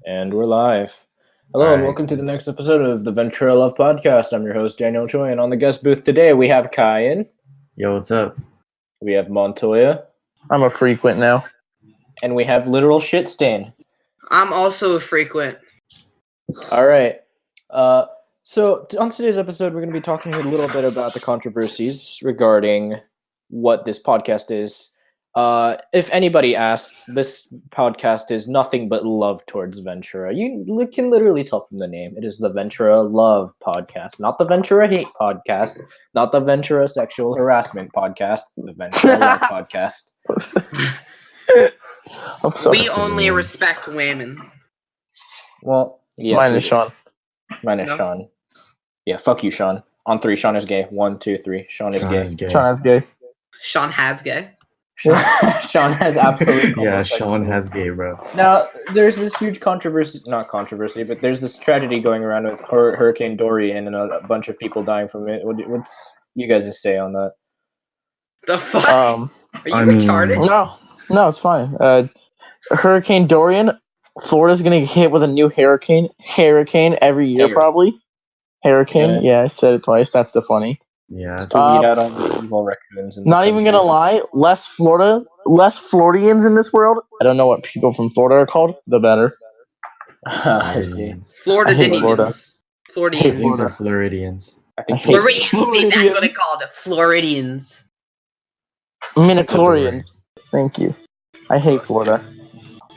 And we're live. Hello, and welcome to the next episode of the Ventura Love Podcast. I'm your host, Daniel Choi, and on the guest booth today we have Kyan. Yo, what's up? We have Montoya. I'm a frequent now. And we have Literal Shitstain. I'm also a frequent. All right. So on today's episode, we're going to be talking a little bit about the controversies regarding what this podcast is. If anybody asks, this podcast is nothing but love towards Ventura. You can literally tell from the name. It is the Ventura Love Podcast, not the Ventura Hate Podcast, not the Ventura Sexual Harassment Podcast, the Ventura Love Podcast. We only respect women. Well, yes. Mine is Shawn. Mine is Shawn. Yeah, fuck you, Shawn. On 3, Shawn is gay. 1, 2, 3. Shawn is gay. Shawn is gay. Shawn has gay. Shawn has absolute. Yeah, Shawn has gay, bro. Now, there's this huge controversy, not controversy, but there's this tragedy going around with Hurricane Dorian and a bunch of people dying from it. What's you guys' say on that? The fuck? Are you retarded? No, it's fine. Hurricane Dorian, Florida's gonna get hit with a new hurricane every year, probably. Hurricane, yeah, I said it twice. That's the funny. Yeah. Out on evil raccoons. Not even gonna lie, less Floridians in this world. I don't know what people from Florida are called. The better. I see. Floridians. Floridians. These are Floridians. I think Floridians. See, that's what they called it. Floridians. Midichlorians. Thank you. I hate Florida.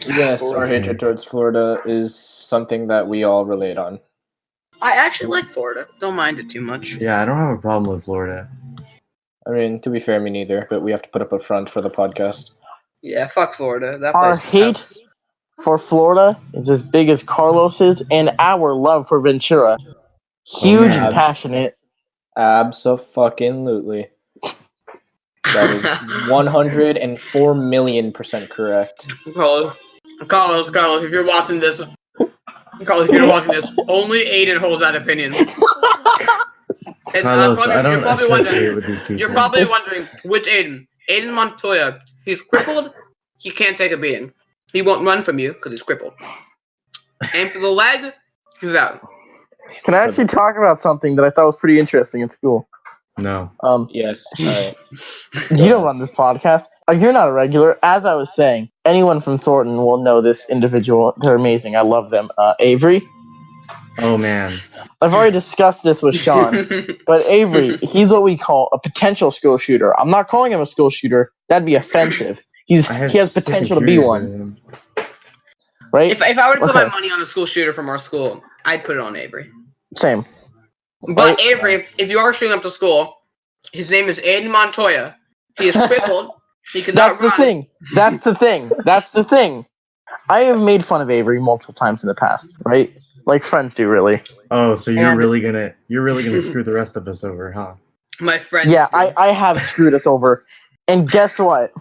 Yes, our hatred towards Florida is something that we all relate on. I actually like Florida. Don't mind it too much. Yeah, I don't have a problem with Florida. I mean, to be fair, me neither, but we have to put up a front for the podcast. Yeah, fuck Florida. That Our place hate for Florida is as big as Carlos's and our love for Ventura. Huge and passionate. Abso-fucking-lutely. That is 104,000,000% correct. Carlos, if you're watching this, only Aiden holds that opinion. Carlos, I don't associate with these people. You're probably wondering, which Aiden? Aiden Montoya. He's crippled. He can't take a beating. He won't run from you because he's crippled. And for the leg, he's out. Can I actually talk about something that I thought was pretty interesting in school? No. Yes. All right. You don't run this podcast. You're not a regular. As I was saying, anyone from Thornton will know this individual. They're amazing. I love them. Avery. Oh, man. I've already discussed this with Shawn. But Avery, he's what we call a potential school shooter. I'm not calling him a school shooter. That'd be offensive. He has potential to be one. Right? If I were to put my money on a school shooter from our school, I'd put it on Avery. Same. But Avery, if you are shooting up to school, his name is Aiden Montoya. He is crippled. He cannot run. That's the thing. I have made fun of Avery multiple times in the past, right? Like friends do, really. Oh, so you're really gonna screw the rest of us over, huh? My friends. Yeah, I have screwed us over. And guess what?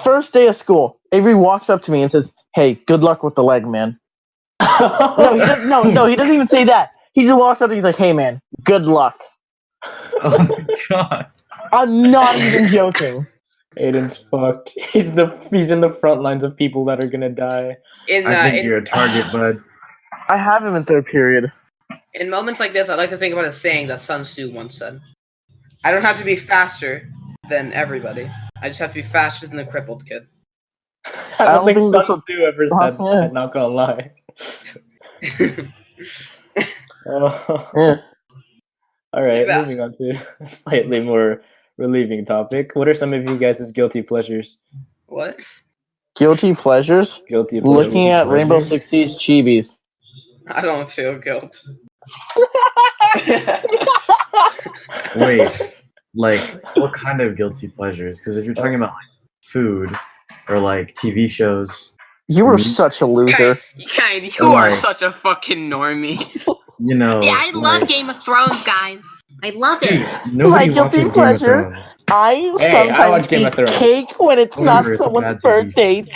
First day of school, Avery walks up to me and says, "Hey, good luck with the leg, man." No, he doesn't even say that. He just walks up and he's like, "Hey, man, good luck." Oh my god. I'm not even joking. Aiden's fucked. He's in the front lines of people that are gonna die. I think you're a target, bud. I have him in third period. In moments like this, I like to think about a saying that Sun Tzu once said. I don't have to be faster than everybody. I just have to be faster than the crippled kid. I don't think Sun Tzu ever said that, not gonna lie. All right, moving on to a slightly more relieving topic. What are some of you guys' guilty pleasures? What? Guilty pleasures? Looking at Rainbow Six Siege chibis. I don't feel guilt. Wait, like, what kind of guilty pleasures? Because if you're talking about like food or like TV shows, you were such a loser. You are such a fucking normie. You know. Yeah, I love Game of Thrones, guys. I love it. Nobody watches Game of Thrones. I sometimes eat cake when it's not someone's birthday.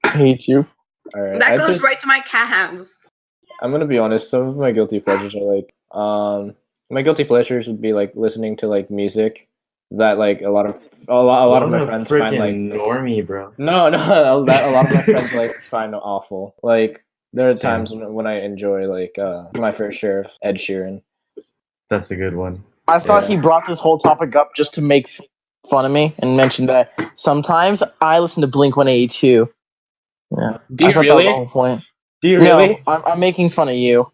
Hate you. All right, that goes right to my cat house. I'm gonna be honest. Some of my guilty pleasures are like, my guilty pleasures would be like listening to like music that like a lot of my friends find like normie, bro. no that a lot of my friends like find awful. Like there are Same. times when I enjoy like my fair share of Ed Sheeran. That's a good one. I thought Yeah. he brought this whole topic up just to make fun of me and mention that sometimes I listen to Blink 182. Yeah. Do you I thought that was really? the whole point. Do you really? No, I'm making fun of you.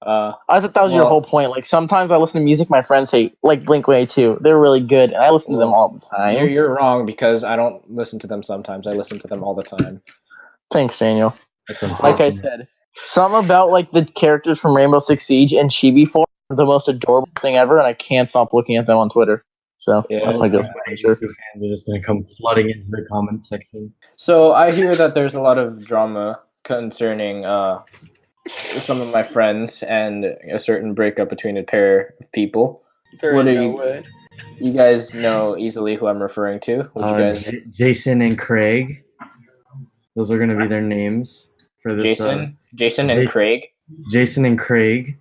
Uh, I thought that was your Well- whole point. Like sometimes I listen to music my friends hate, like Blink 182. They're really good, and I listen to them all the time. you're wrong because I don't listen to them sometimes. I listen to them all the time. Thanks, Daniel. That's Like I unfortunate. said, some about like the characters from Rainbow Six Siege and Chibi Force are the most adorable thing ever, and I can't stop looking at them on Twitter. So Yeah. that's my good answer. Fans are just gonna come flooding into the comment section. So I hear that there's a lot of drama concerning some of my friends and a certain breakup between a pair of people. There What ain't are no you- way. You guys know easily who I'm referring to. Would you guys? Jason and Craig. Those are gonna be their names for this. Jason and Jason. Craig. Jason and Craig.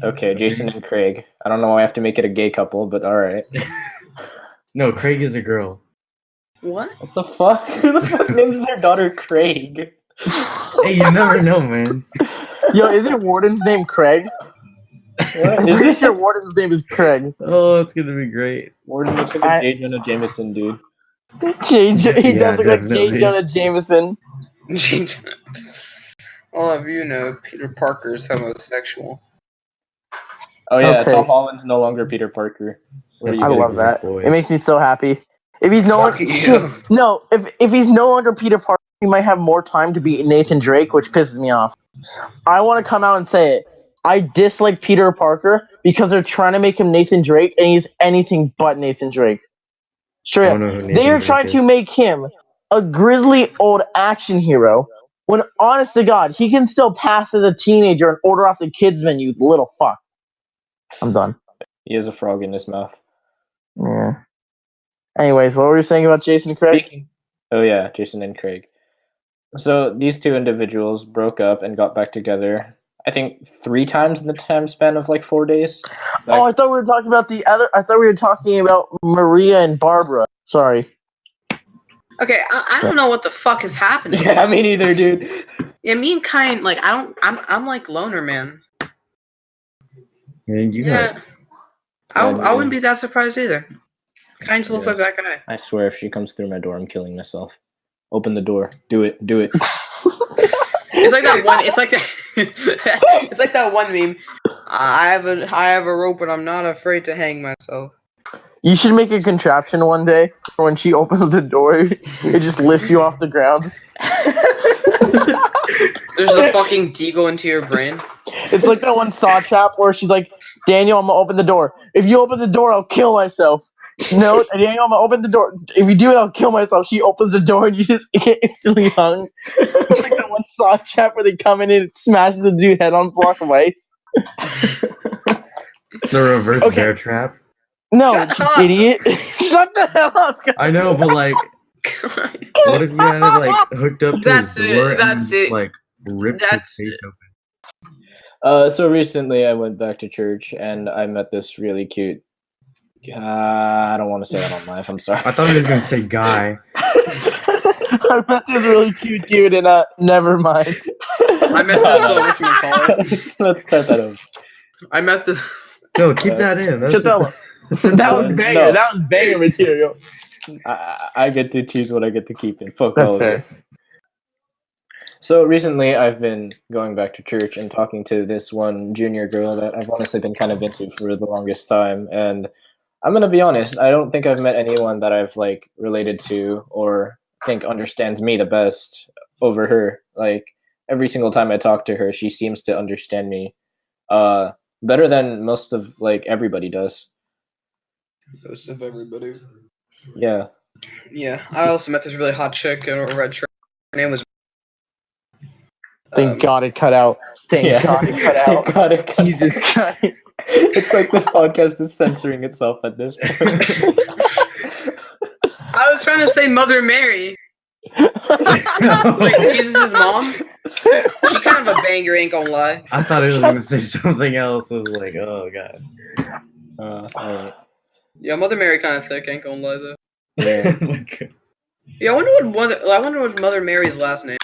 Okay, Jason and Craig. I don't know why I have to make it a gay couple, but all right. No, Craig is a girl. What? What the fuck? Who the fuck names their daughter Craig? Hey, you never know, man. Yo, isn't Warden's name Craig? I'm Is pretty it? sure Warden's name is Craig. Oh, it's gonna be great. Warden looks like a J. Jonah Jameson dude. He Yeah, does look like J. definitely. Jonah Jameson. All of you know Peter Parker's homosexual. Oh yeah, Okay. Tom Holland's no longer Peter Parker. What are That's you I good. gonna love do? that. boys. It makes me so happy. If he's no Fuck longer you. no, if he's no longer Peter Parker, he might have more time to be Nathan Drake, which pisses me off. I want to come out and say it. I dislike Peter Parker because they're trying to make him Nathan Drake, and he's anything but Nathan Drake. Straight I up. don't know who Nathan They are Drake trying to is. make him a grizzly old action hero. When, honest to God, he can still pass as a teenager and order off the kids menu, you little fuck. I'm done. He has a frog in his mouth. Yeah. Anyways, what were you saying about Jason Craig? Oh yeah, Jason and Craig. So these two individuals broke up and got back together. I think 3 times in the time span of like 4 days. Is that- Oh, I thought we were talking about the other. I thought we were talking about Maria and Barbara. Sorry. Okay, I don't know what the fuck is happening. yeah, me neither, dude. Yeah, me and Kyan, like, I'm like loner, man. Man, you got Yeah. I wouldn't be that surprised either. Kyan just looks like that guy. I swear, if she comes through my door, I'm killing myself. Open the door. Do it. Do it. It's like that one. It's like that. It's like that one meme. I have a rope, and I'm not afraid to hang myself. You should make a contraption one day for when she opens the door, it just lifts you off the ground. There's a fucking deagle into your brain. It's like that one Saw trap where she's like, Daniel, I'm gonna open the door. If you open the door, I'll kill myself. No, Daniel, I'm gonna open the door. If you do it, I'll kill myself. She opens the door and you just get instantly hung. It's like that one Saw trap where they come in and it smashes the dude head on a block of ice. the reverse Okay. bear trap. No, Shut you up. idiot. Shut the hell up, guys. I know, but like, what if you had it like hooked up to That's his it, door that's and it. like ripped That's his face open? So recently I went back to church and I met this really cute. I don't want to say that on live. I'm sorry. I thought he was gonna say guy. I met this really cute dude and never mind. I met this whatchamacallit. Let's start that over. I met this. No, keep that in. That's Shut the hell up. That was banger. No. That was banger material. I get to choose what I get to keep in. Fuck That's all of fair. it. So recently I've been going back to church and talking to this one junior girl that I've honestly been kind of into for the longest time. And I'm going to be honest, I don't think I've met anyone that I've like related to or think understands me the best over her. Like every single time I talk to her, she seems to understand me better than most of like everybody does. Most of everybody. Yeah. Yeah, I also met this really hot chick in a red shirt. Her name was. Thank God it cut out. Thank God it cut out. Thank God it cut Jesus out. Christ. It's like the podcast is censoring itself at this point. I was trying to say Mother Mary, like Jesus' mom. She kind of a banger, ain't gonna lie. I thought he was gonna say something else. I was like, oh god. Alright. Yeah, Mother Mary kind of thick. Ain't gonna lie though. Yeah. Oh my God. Yeah, I wonder what Mother Mary's last name.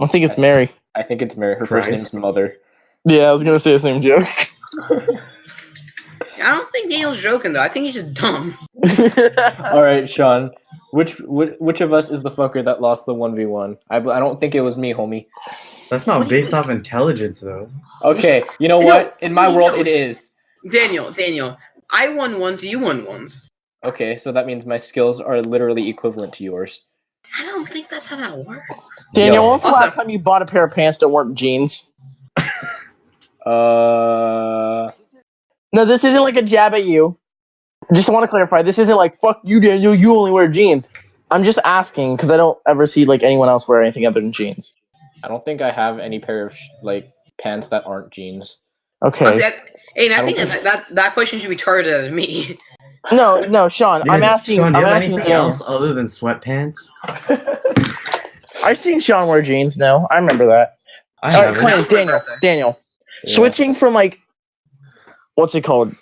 I think it's Mary. I think it's Mary. Her first Christ. name's Mother. Yeah, I was gonna say the same joke. I don't think Daniel's joking though. I think he's just dumb. All right, Sean. Which of us is the fucker that lost the 1v1? I don't think it was me, homie. That's not based off intelligence, though. Okay, you know what? In my world, it is. Daniel, I won once. You won once. Okay, so that means my skills are literally equivalent to yours. I don't think that's how that works. Daniel, Yo. when was the last time you bought a pair of pants that weren't jeans? No, this isn't like a jab at you. Just want to clarify, this isn't like, fuck you, Daniel, you only wear jeans. I'm just asking, because I don't ever see like anyone else wear anything other than jeans. I don't think I have any pair of pants that aren't jeans. Okay. Honestly, I I think don't that question should be targeted at me. No, Sean, Yeah, I'm asking. Sean, do I'm you have asking anything Daniel. else other than sweatpants? I've seen Sean wear jeans. No, I remember that. I All right, haven't. Clint, That was my Daniel. birthday. Daniel, Yeah. switching from like, what's it called?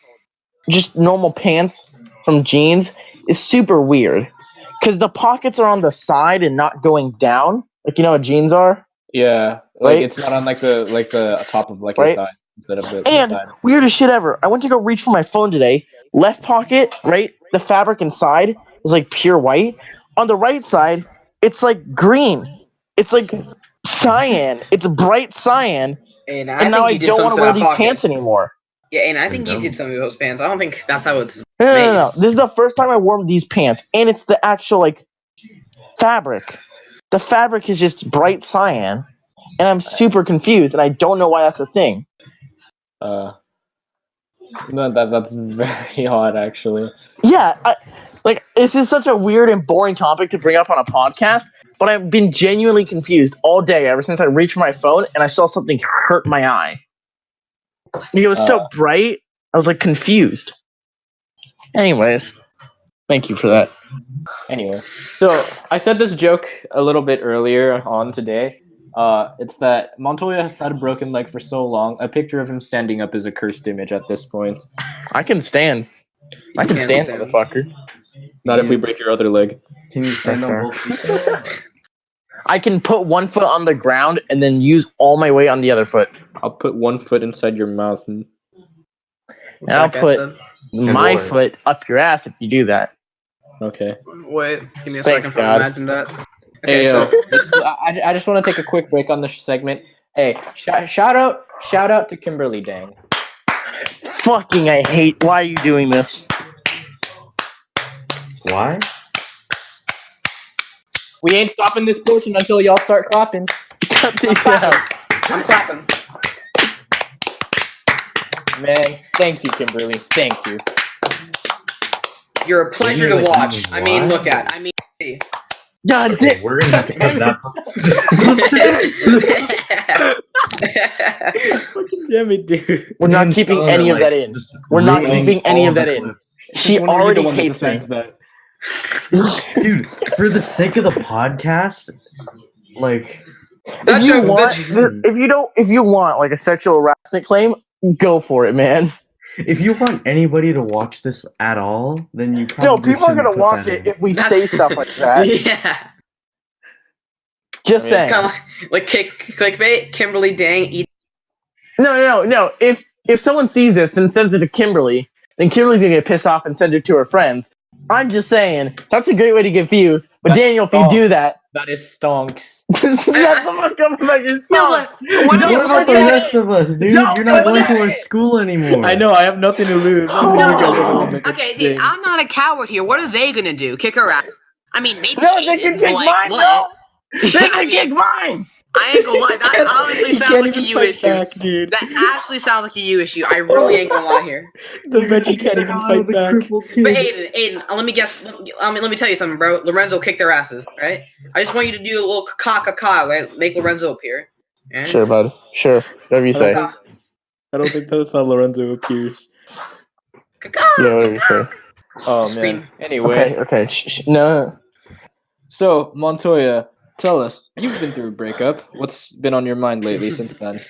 Just normal pants from jeans is super weird, because the pockets are on the side and not going down, like you know what jeans are. Yeah, Right? it's not on the top of your Right? thigh instead of the And side. weirdest shit ever. I went to go reach for my phone today. Left pocket, right? The fabric inside is like pure white. On the right side, it's like green. It's like cyan. It's bright cyan. And And now I don't want to wear these pants anymore. Yeah, and I think you dumb. did something with those pants. I don't think that's how it's. No. This is the first time I wore these pants, and it's the actual like fabric. The fabric is just bright cyan, and I'm super confused, and I don't know why that's a thing. That's very odd, actually. Yeah, this is such a weird and boring topic to bring up on a podcast, but I've been genuinely confused all day ever since I reached for my phone and I saw something hurt my eye. It was so bright, I was like confused. Anyways, thank you for that. Anyway, so I said this joke a little bit earlier on today. It's that Montoya has had a broken leg for so long. A picture of him standing up is a cursed image at this point. I can stand. I can stand, motherfucker. Not if we break your other leg. Can you stand That's on both feet? I can put one foot on the ground and then use all my weight on the other foot. I'll put one foot inside your mouth and And I'll put my what? foot up your ass if you do that. okay. Wait, give me a Thanks, second to God. imagine that. Hey, Okay, so I just want to take a quick break on this segment. Hey, shout out to Kimberly Dang. Fucking I hate. Why are you doing this? Why? We ain't stopping this portion until y'all start clapping. Cut these out. I'm clapping. Man, thank you, Kimberly. Thank you. You're a pleasure to watch. I mean, look at. I mean, see. God Okay, damn. we're gonna have to cut that. Damn it, dude. We're not keeping any of that in. We're not keeping any of that in. She already hates me. that. Dude, for the sake of the podcast, like, That If you joke- want, that- if you want like a sexual harassment claim, go for it, man. if you want anybody to watch this at all, then you No, probably people are shouldn't gonna put watch that it in. if we That's- say stuff like that. Yeah. Just I mean, saying. Kind of like clickbait. Kimberly Dang eat. No. If someone sees this and sends it to Kimberly, then Kimberly's gonna get pissed off and send it to her friends. I'm just saying that's a great way to get views. But That's Daniel, if you do that, That is stonks. shut the fuck up about your No, stuff. look, what What about the rest of us, dude? Don't You're not do going to our it. school anymore. I know, I have nothing to lose. Oh, You guys are gonna make a Okay, dude, thing. I'm not a coward here. What are they gonna do? Kick her out? I mean, maybe. No, they can Aiden, kick like, mine, what? bro. They I can mean, kick mine. I ain't gonna lie. That honestly He sounds can't like a even you fight issue. back, dude. That actually sounds like a you issue. I really ain't gonna lie here. The veggie can't even fight back. But Aiden, let me guess. Let me tell you something, bro. Lorenzo kicked their asses, right? I just want you to do a little caca, right? Make Lorenzo appear. Right? Sure, bud. Sure. Whatever you I don't say. think- I don't think that's how Lorenzo appears. Caca. Yeah, whatever you say. Oh man. Scream. Anyway, Okay. No. so Montoya, tell us, you've been through a breakup. What's been on your mind lately since then?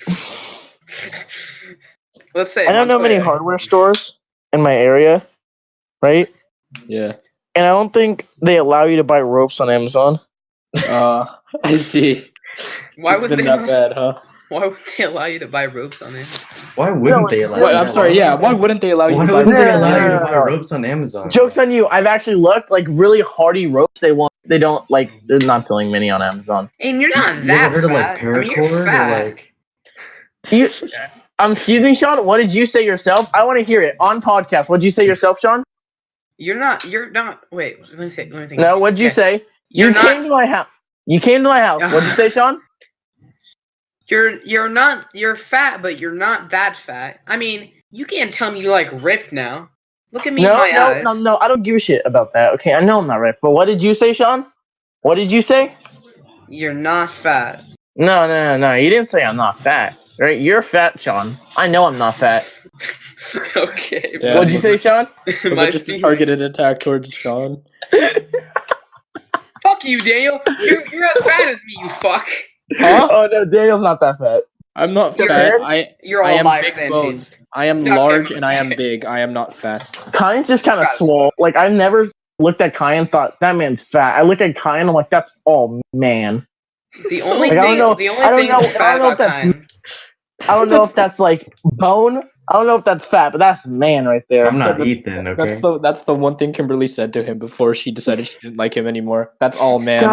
Let's say. I don't know many Montoya. hardware stores in my area, right? Yeah. And I don't think they allow you to buy ropes on Amazon. I see. Why It's would been they? that bad, huh? Why would they allow you to buy ropes on it? Why wouldn't they allow? Wait, you I'm to sorry. buy- Yeah. Why wouldn't they allow you Why to buy wouldn't they ropes on allow you to Amazon? buy ropes on Amazon? Joke's on you. I've actually looked, like, really hardy ropes. They don't, like, they're not selling many on Amazon. And you're not You that ever heard of like fat. I mean, you're paracord or fat. like? You, excuse me, Sean. What did you say yourself? I want to hear it on podcast. What did you say yourself, Sean? You're not. Wait, let me think. No, what did you Okay. say? You're You not. came to my house. You came to my house. What did you say, Sean? You're not. You're fat, but you're not that fat. I mean, you can't tell me you're like ripped now. Look at me in my eyes. No. I don't give a shit about that. Okay, I know I'm not right. But what did you say, Sean? What did you say? You're not fat. No. You didn't say I'm not fat. Right? You're fat, Sean. I know I'm not fat. Okay. Yeah. What'd you say, Sean? Was it just a targeted attack towards Sean? Fuck you, Daniel. You're as fat as me, you fuck. Huh? Oh no, Daniel's not that fat. I'm not You're fat. fat? You're I all am liars big and boned. cheats. I am No, large okay. and I am big. I am not fat. Kyan's just kind of swole. Like, I've never looked at Kyan and thought, that man's fat. I look at Kyan, I'm like, that's all man. The only Like, thing. I don't know- The only I don't thing know- that's I fat don't know if about that's- Kyan. I don't know if that's, like, bone. I don't know if that's fat, but that's man right there. I'm not That's- Ethan. Okay. That's the one thing Kimberly said to him before she decided she didn't like him anymore. That's all, man.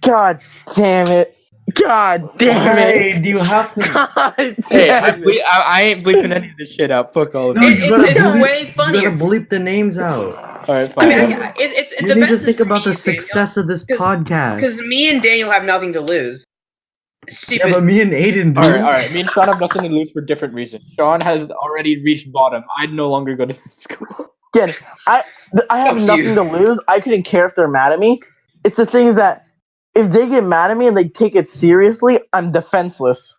God damn it. God damn it. Why do you have to? God Hey, damn it. I ain't bleeping any of this shit out. Fuck all of No, you. you gotta It's bleep- way You funnier. gotta bleep the names out. All right, I fine. mean, whatever. it's You the need best to is think for about me, the success of this because podcast. me and Daniel have nothing to lose. Yeah, Stupid. but me and Aiden do. All right. Me and Sean have nothing to lose for different reasons. Sean has already reached bottom. I'd no longer go to this school. Again, I have Fuck nothing you. to lose. I couldn't care if they're mad at me. It's the thing is that if they get mad at me and they take it seriously, I'm defenseless.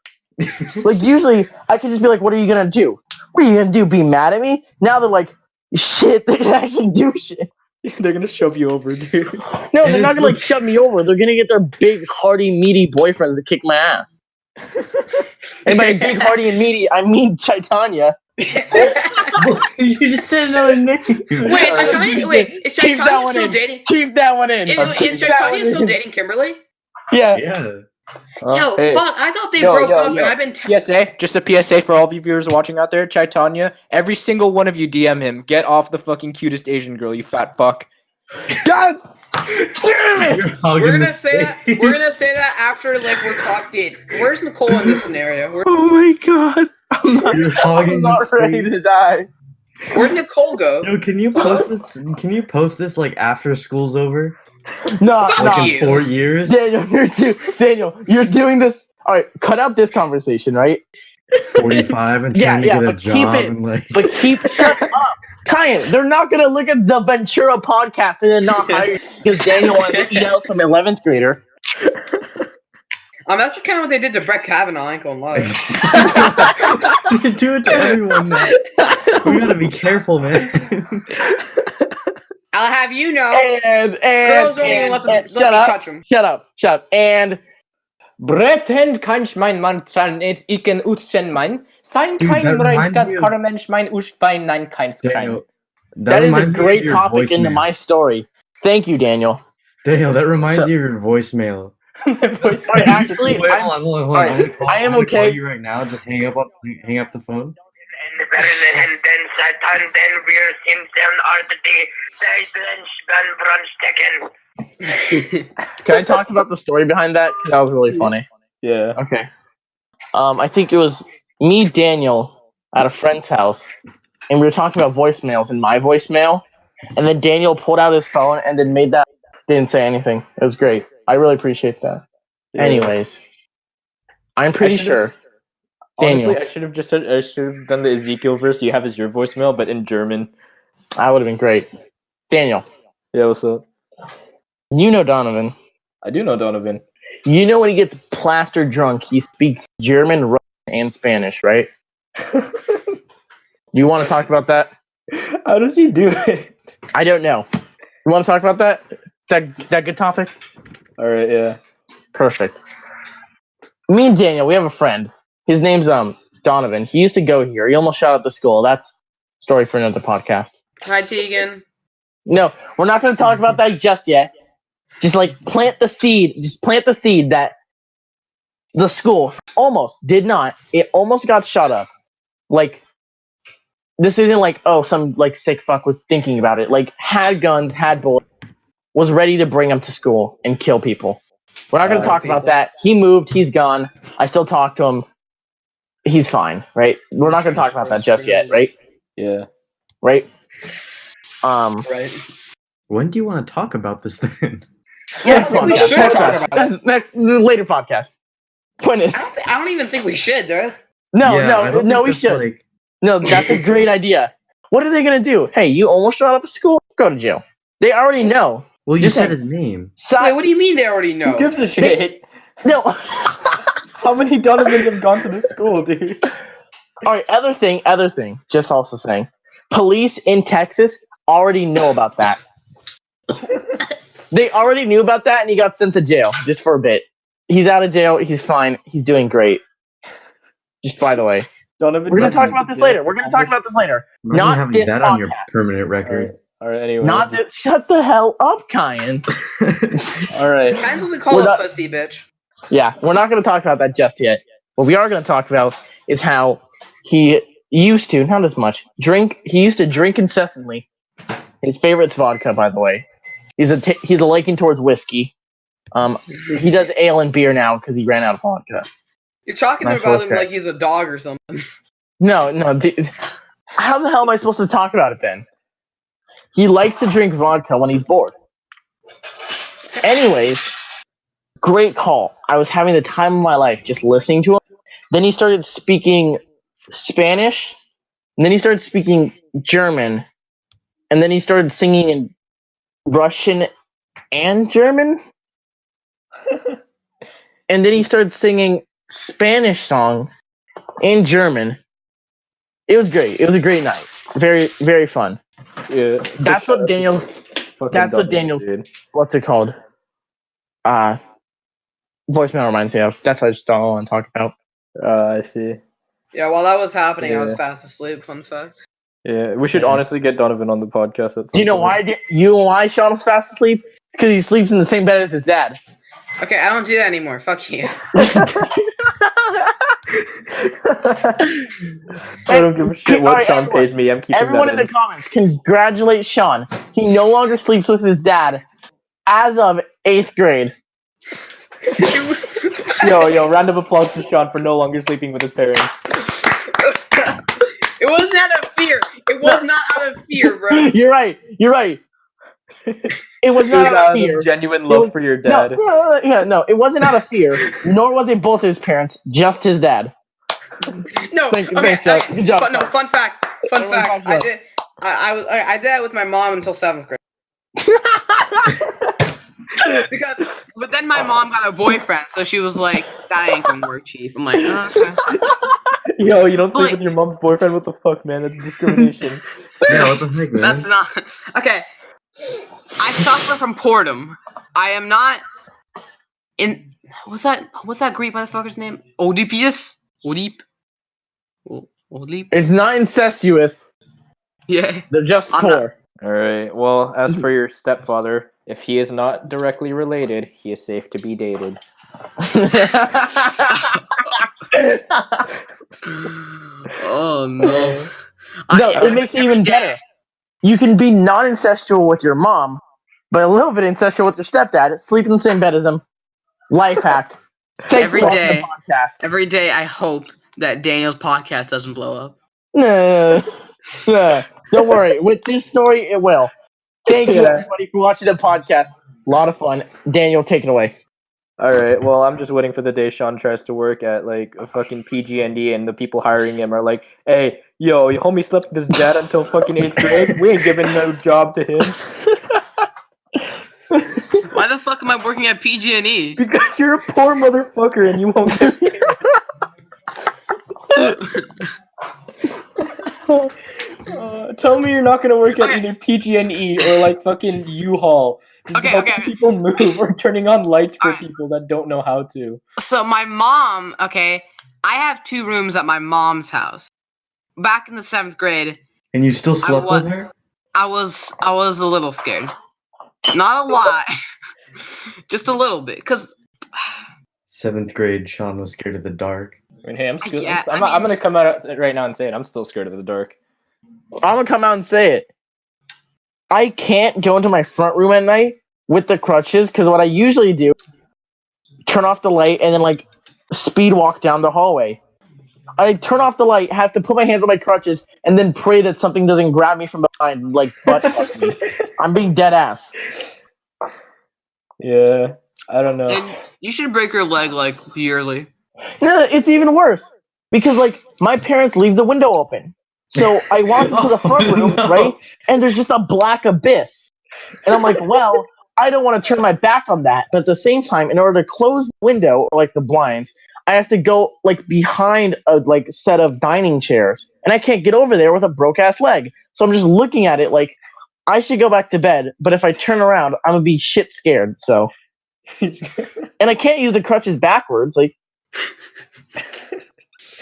Like, usually, I could just be like, what are you gonna do? What are you gonna do? Be mad at me? Now they're like, shit, they can actually do shit. They're gonna shove you over, dude. No, they're not gonna like shove me over. They're gonna get their big, hardy, meaty boyfriends to kick my ass. And by big, hardy, and meaty, I mean Chaitanya. You just said another name. Wait, is Chaitanya, is Keep that Chaitanya one still in. dating? Keep that one in. Is Keep that Chaitanya one still in. dating Kimberly? Yeah. Yeah. Yo, Hey. fuck! I thought they broke up, and I've been. PSA, just a PSA for all of you viewers watching out there. Chaitanya, every single one of you DM him. Get off the fucking cutest Asian girl, you fat fuck. God damn it. You're hogging We're gonna the say that. space. We're gonna say that after like we're talking. Where's Nicole in this scenario? Oh my god. You're I'm hogging the not ready space. to die. Where'd Nicole go? Yo, can you post this? Can you post this like after school's over? No, Fuck Like no. in you. 4 years? Daniel, you're doing this. All right, cut out this conversation, right? 45 and trying to Yeah, get a but keep job it- and like. But shut up, Kyan. They're not gonna look at the Ventura podcast and then not hire you because Daniel wanted to eat out some 11th grader. That's kind of what they did to Brett Kavanaugh. I ain't gonna lie. You do it to everyone now. We gotta be careful, man. I'll have you know, And girls only gonna let me touch them. Shut up. And Breten kannst mein Mann zahlen, jetzt iken utschen mein. Sein Dude, kein that reminds Reinskat me of- Karmensch mein Uschbein, nein keins Daniel, klein. that is a reminds me of great your topic into voicemail. my story. Thank you, Daniel. Daniel, that reminds Shut- you of your voicemail. My voice. Alright, actually, Wait, I'm- hold on. alright, I'm gonna call- I am I'm gonna call okay. you right now. Just hang up the phone. And then Satan, then wir sind dann ordentlich Can I talk about the story behind that? 'Cause that was really funny. Yeah. Okay. I think it was me, Daniel, at a friend's house, and we were talking about voicemails in my voicemail, and then Daniel pulled out his phone and then made that. Didn't say anything. It was great. I really appreciate that. Anyways, I'm pretty sure. Honestly, Daniel. I should have done the Ezekiel verse you have as your voicemail, but in German. That would have been great. Daniel, Yeah, what's up? you know Donovan. I do know Donovan. You know when he gets plastered drunk, he speaks German, Russian, and Spanish, right? You want to talk about that? How does he do it? I don't know. You want to talk about that? Is that a good topic? All right, yeah. Perfect. Me and Daniel, we have a friend. His name's Donovan. He used to go here. He almost shot up the school. That's story for another podcast. Hi, Tegan. No, we're not going to talk about that just yet. Just like plant the seed. Just plant the seed that the school almost did not. It almost got shut up. Like, this isn't like, oh, some like sick fuck was thinking about it. Like, had guns, had bullets, was ready to bring them to school and kill people. We're not going to talk about that. He moved. He's gone. I still talk to him. He's fine, right? We're not going to talk about that just yet, right? Yeah. Right? Right. When do you want to talk about this then? Yeah, I think we should Next talk podcast. about it. Next later podcast. Point is, I don't even think we should, dude. no, we should. Like, No, that's a great idea. What are they going to do? Hey, you almost shot up a school? Go to jail. They already know. well, you Just said like- his name. Wait, what do you mean they already know? Who gives a shit? No. How many Donovans have gone to this school, dude? All right, other thing, just also saying. Police in Texas already know about that. They already knew about that, and he got sent to jail just for a bit. He's out of jail. He's fine. He's doing great. Just by the way. Donovan, We're going to talk about this later. We're going to talk about this later. Imagine Not having this that on your podcast. permanent record. All right, anyway. Not this. Shut the hell up, Kyan. All right. Kind of we call We're a not- pussy, bitch. Yeah, we're not going to talk about that just yet. What we are going to talk about is how he used to, not as much, drink. He used to drink incessantly. His favorite's vodka, by the way. He's a liking towards whiskey. He does ale and beer now because he ran out of vodka. You're talking Nice about him horse like he's a dog or something. No. How the hell am I supposed to talk about it then? He likes to drink vodka when he's bored. Anyways, great call. I was having the time of my life just listening to him. Then he started speaking Spanish. And then he started speaking German. And then he started singing in Russian and German. And then he started singing Spanish songs in German. It was great. It was a great night. Very, very fun. Yeah. That's what Daniel. Fucking That's what Donovan, Daniel's. dude. What's it called? Voicemail reminds me of. That's what I just don't want to talk about. I see. Yeah, while that was happening, I was Yeah. fast asleep. Fun fact. Yeah, we should Yeah. honestly get Donovan on the podcast at some You know point. why? You know why Sean was fast asleep? Because he sleeps in the same bed as his dad. Okay, I don't do that anymore. Fuck you. I don't give a shit what Alright, Sean everyone. pays me. I'm keeping Everyone that in the comments, congratulate Sean. He no longer sleeps with his dad as of 8th grade. Yo, round of applause to Sean for no longer sleeping with his parents. It wasn't out of fear. It was not out of fear, bro. You're right. It was not out of fear. Genuine It love was- for your dad. No, it wasn't out of fear. Nor was it both his parents, just his dad. No. Thanks, Okay. Chuck. Good job, No. Chuck. Fun fact. Everyone claps I up. did. I did that with my mom until 7th grade. But then my mom got a boyfriend, so she was like, "That ain't gonna work, Chief." I'm like, oh, okay. Yo, you don't sleep Like- with your mom's boyfriend? What the fuck, man? That's discrimination. Yeah, what the heck, man? That's not okay. I suffer from boredom. I am not in. What's that Greek motherfucker's name? Oedipius? Oedip? Oedip? It's not incestuous. Yeah. They're just I'm poor. All right. Well, as for your stepfather, if he is not directly related, he is safe to be dated. Oh no. No, it makes it even better. You can be non-incestual with your mom, but a little bit incestual with your stepdad. Sleep in the same bed as him. Life hack. Thanks Every for watching day. the podcast. Every day I hope that Daniel's podcast doesn't blow up. No, don't worry. With this story, it will. Thank you, everybody, for watching the podcast. A lot of fun. Daniel, take it away. All right. Well, I'm just waiting for the day Sean tries to work at like a fucking PG&E, and the people hiring him are like, "Hey, yo, your homie slept with his dad until fucking 8th grade. We ain't giving no job to him Why the fuck am I working at PG&E? because you're a poor motherfucker and you won't get paid." Tell me you're not gonna work at Okay. either PG&E or like fucking U-Haul. Just Okay, helping okay. people move or turning on lights for Alright. people that don't know how to. So my mom, okay, I have 2 rooms at my mom's house. Back in the 7th grade, And you still slept wa- with her? I was a little scared. Not a lot. Just a little bit. Cause 7th grade, Sean was scared of the dark. I mean, hey, I'm still. Yeah, I'm gonna come out right now and say it. I'm still scared of the dark. I'm gonna come out and say it. I can't go into my front room at night with the crutches because what I usually do, turn off the light and then like speed walk down the hallway. I turn off the light, have to put my hands on my crutches, and then pray that something doesn't grab me from behind, and, like butt fuck me. I'm being dead ass. Yeah, I don't know. and you should break your leg like yearly. No, it's even worse because like my parents leave the window open, so I walk into the front room, no. right, and there's just a black abyss, and I'm like, well, I don't want to turn my back on that, but at the same time, in order to close the window or like the blinds, I have to go like behind a like set of dining chairs, and I can't get over there with a broke ass leg. So I'm just looking at it like I should go back to bed, but if I turn around, I'm gonna be shit scared. So, and I can't use the crutches backwards, like.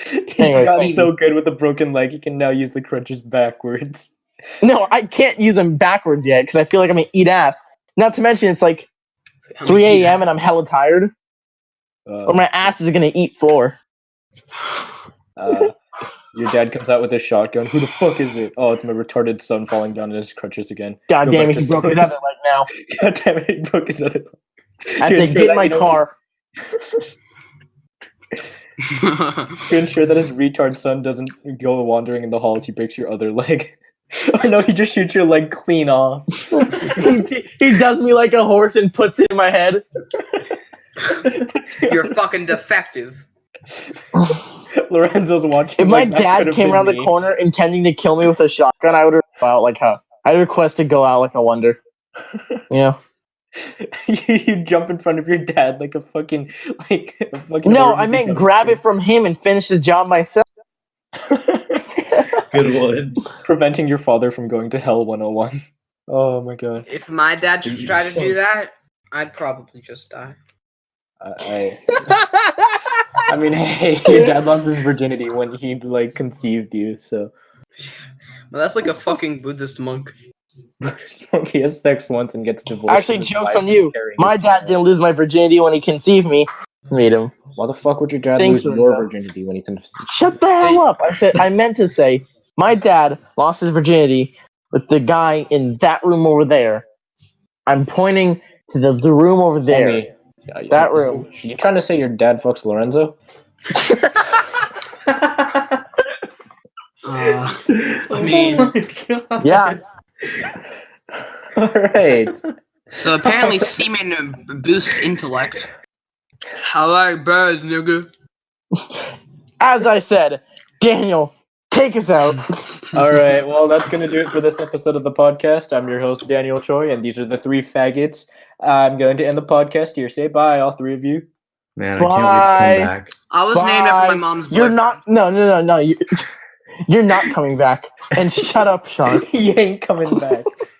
He's Anyways, gotten so good with the broken leg, he can now use the crutches backwards. No, I can't use them backwards yet because I feel like I'm gonna eat ass. Not to mention it's like 3 a.m. and I'm hella tired, or my ass is gonna eat floor. Your dad comes out with his shotgun. Who the fuck is it? Oh, it's my retarded son falling down in his crutches again. God Go damn back it, he to broke his sleep. other leg now. God damn it, he broke his other leg. I have to get in my car. To ensure that his retard son doesn't go wandering in the halls, he breaks your other leg. Oh no, he just shoots your leg clean off. He does me like a horse and puts it in my head. You're fucking defective. Lorenzo's watching. If my like, that dad could've came been around the me. corner intending to kill me with a shotgun, I would go out like how I'd request to go out like a wonder. You know? You jump in front of your dad like a fucking No, horror I movie meant ghost. grab it from him and finish the job myself. Good one. Preventing your father from going to hell 101. Oh my god. If my dad Dude, should try to so- do that, I'd probably just die. I mean, hey, your dad lost his virginity when he like conceived you, so Well, that's like a fucking Buddhist monk. he has sex once and gets divorced. Actually, from his joke's wife on you. carrying My his dad child. didn't lose my virginity when he conceived me. Made him. Why the fuck would your dad Thanks, lose your Lorenzo. virginity when he conceived? Shut the hell up! I meant to say my dad lost his virginity with the guy in that room over there. I'm pointing to the room over there. Homie, That room. You trying to say your dad fucks Lorenzo? I mean, Yeah. All right. so apparently semen boosts intellect. I like birds, nigga. As I said, Daniel, take us out. All right. Well, that's going to do it for this episode of the podcast. I'm your host, Daniel Choi, and these are the three faggots. I'm going to end the podcast here. Say bye, all three of you. Man, I can't wait to Bye. come back. I was named after my Bye. mom's You're boyfriend. not. No. You're not coming back. And shut up, Sean. He ain't coming back.